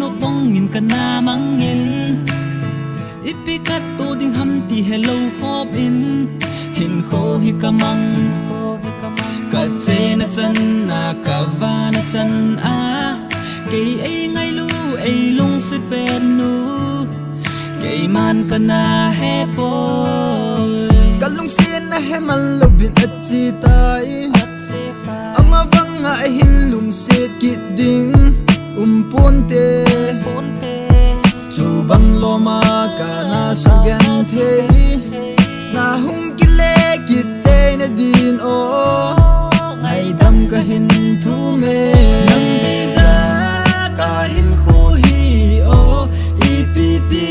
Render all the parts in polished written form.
no bong in kana mangin ipikat to ding ham ti hello hop in hin kho hi kamang ka che na chan na ka va na chan a ke ai ngai lu ai lung sit pen nu ke man kana he boy kalung sin na he mal lobin at chi tai ama banga hin lung sit ki ding ponte chu bang lo ma kana sugan the na hung kile kitte na din o ngai dam ka hin thu me nam biza ka hin kho hi o ipiti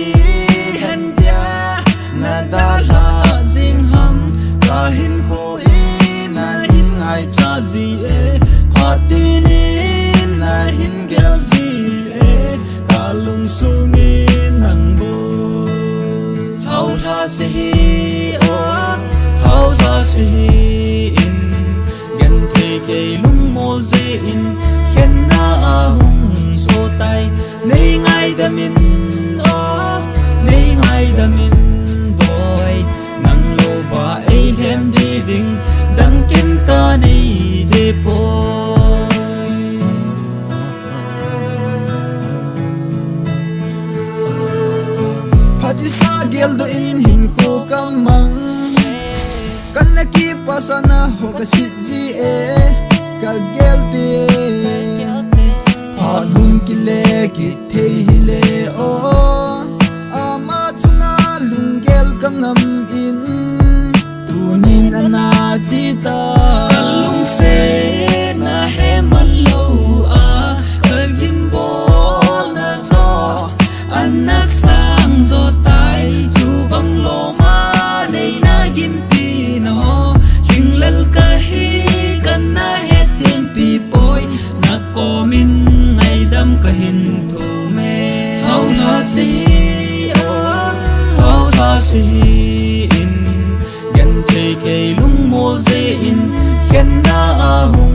han dia na da la jing ham ka hin kho i na hin ngai cha ji e pati ni na hin gel ji e ka lung sungi nang bo how tha se hi o how tha se hi in gan the ke lung mol je in khen na a hung so tai nei ngai da min o nei ngai da min boy nang lo ba ai hem di ding dang kin ka nei de po Haji sa gel do in hin kho kamang kan na ki pasana ho ka sit ji e ka gel te phan hum ki le ki the hi le o ama chunga lung gel kangam in tunin ana chi ta kalung se na he man lo a kagim bol na zo anna sang zo tai chu bang lo ma nei na gim pi no hing lal ka hi kan na he tem pi boy na komin ngai dam ka hin thu me how la si o how la si in gan te ke lung mo ze in khen na a hu